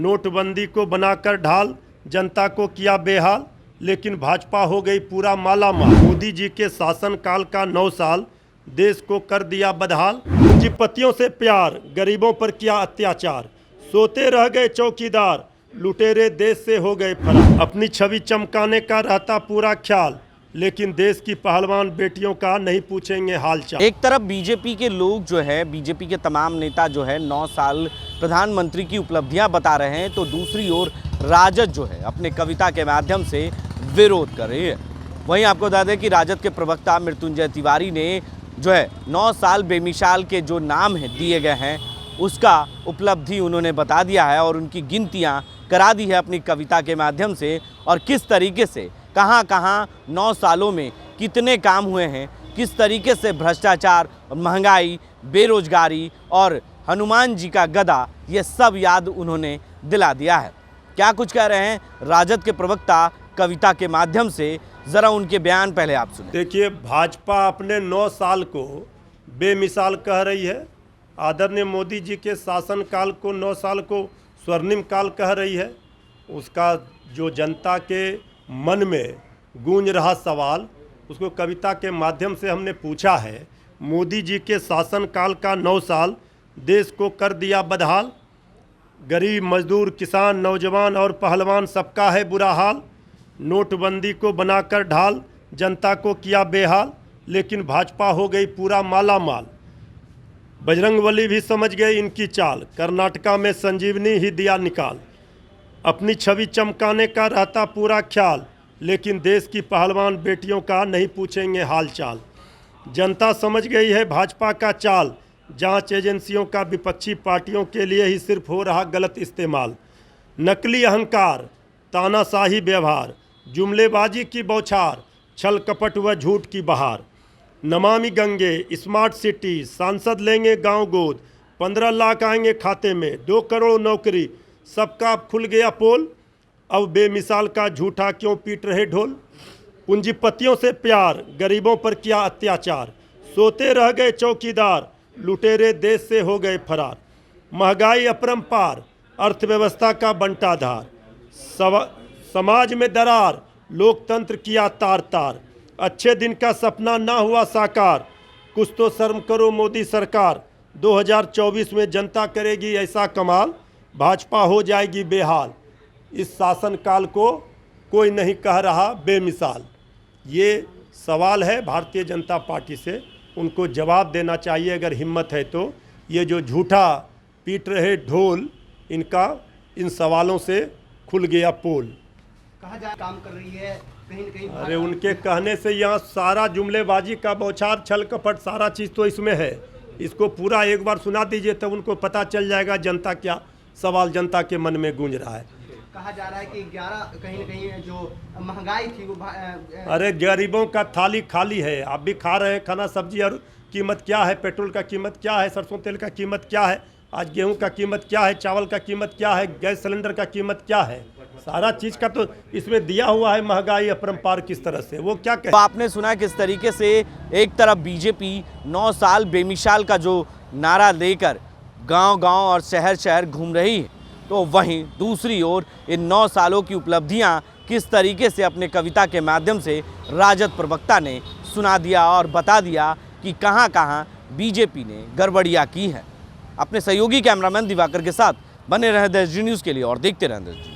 नोटबंदी को बनाकर ढाल, जनता को किया बेहाल, लेकिन भाजपा हो गई पूरा मालामाल। मोदी जी के शासनकाल का 9 साल देश को कर दिया बदहाल। पूंजीपतियों से प्यार, गरीबों पर किया अत्याचार, सोते रह गए चौकीदार, लुटेरे देश से हो गए फरार। अपनी छवि चमकाने का रहता पूरा ख्याल, लेकिन देश की पहलवान बेटियों का नहीं पूछेंगे हालचाल। एक तरफ बीजेपी के लोग जो है, बीजेपी के तमाम नेता जो है 9 साल प्रधानमंत्री की उपलब्धियां बता रहे हैं, तो दूसरी ओर राजद जो है अपने कविता के माध्यम से विरोध कर रही है। वहीं आपको बता दें कि राजद के प्रवक्ता मृत्युंजय तिवारी ने जो है 9 साल बेमिसाल के जो नाम है दिए गए हैं उसका उपलब्धि उन्होंने बता दिया है और उनकी गिनतियां करा दी है अपनी कविता के माध्यम से, और किस तरीके से कहां कहां 9 सालों में कितने काम हुए हैं, किस तरीके से भ्रष्टाचार, महंगाई, बेरोजगारी और हनुमान जी का गदा, ये सब याद उन्होंने दिला दिया है। क्या कुछ कह रहे हैं राजद के प्रवक्ता कविता के माध्यम से, ज़रा उनके बयान पहले आप सुने। देखिए, भाजपा अपने 9 साल को बेमिसाल कह रही है। आदरणीय मोदी जी के शासनकाल को 9 साल को स्वर्णिम काल कह रही है। उसका जो जनता के मन में गूंज रहा सवाल, उसको कविता के माध्यम से हमने पूछा है। मोदी जी के शासनकाल का 9 साल देश को कर दिया बदहाल, गरीब, मजदूर, किसान, नौजवान और पहलवान सबका है बुरा हाल। नोटबंदी को बनाकर ढाल, जनता को किया बेहाल, लेकिन भाजपा हो गई पूरा मालामाल। बजरंगबली भी समझ गए इनकी चाल, कर्नाटका में संजीवनी ही दिया निकाल। अपनी छवि चमकाने का रहता पूरा ख्याल, लेकिन देश की पहलवान बेटियों का नहीं पूछेंगे हालचाल। जनता समझ गई है भाजपा का चाल, जांच एजेंसियों का विपक्षी पार्टियों के लिए ही सिर्फ हो रहा गलत इस्तेमाल। नकली अहंकार, तानाशाही व्यवहार, जुमलेबाजी की बौछार, छल कपट व झूठ की बहार। नमामि गंगे, स्मार्ट सिटी, सांसद लेंगे गांव गोद, 15 लाख आएंगे खाते में, 2 करोड़ नौकरी, सबका खुल गया पोल। अब बेमिसाल का झूठा क्यों पीट रहे ढोल। पूंजीपतियों से प्यार, गरीबों पर किया अत्याचार, सोते रह गए चौकीदार, लुटेरे देश से हो गए फरार। महंगाई अपरंपार, अर्थव्यवस्था का बंटाधार, समाज में दरार, लोकतंत्र किया तार तार। अच्छे दिन का सपना ना हुआ साकार, कुछ तो शर्म करो मोदी सरकार। 2024 में जनता करेगी ऐसा कमाल, भाजपा हो जाएगी बेहाल। इस शासनकाल को कोई नहीं कह रहा बेमिसाल। ये सवाल है भारतीय जनता पार्टी से, उनको जवाब देना चाहिए अगर हिम्मत है तो। ये जो झूठा पीट रहे ढोल, इनका इन सवालों से खुल गया पोल। कहा जा काम कर रही है कहीं न कहीं। अरे उनके कहने से यहाँ सारा जुमलेबाजी का बौछार, छल कपट, सारा चीज़ तो इसमें है। इसको पूरा एक बार सुना दीजिए तब उनको पता चल जाएगा जनता क्या सवाल जनता के मन में गूंज रहा है। कहा जा रहा है कि 11 कहीं न कहीं जो महंगाई थी वो अरे गरीबों का थाली खाली है, आप भी खा रहे हैं खाना सब्जी, और कीमत क्या है, पेट्रोल का कीमत क्या है, सरसों तेल का कीमत क्या है, आज गेहूं का कीमत क्या है, चावल का कीमत क्या है, गैस सिलेंडर का कीमत क्या है, सारा चीज़ का तो इसमें दिया हुआ है। महंगाई अपरंपार किस तरह से, वो क्या कहते। तो आपने सुना किस तरीके से एक तरफ बीजेपी 9 साल बेमिसाल का जो नारा लेकर गांव-गांव और शहर-शहर घूम रही है, तो वहीं दूसरी ओर इन 9 सालों की उपलब्धियां किस तरीके से अपने कविता के माध्यम से राजद प्रवक्ता ने सुना दिया और बता दिया कि कहां-कहां बीजेपी ने गड़बड़ियां की हैं। अपने सहयोगी कैमरामैन दिवाकर के साथ बने रहे देश न्यूज़ के लिए और देखते रहें देश।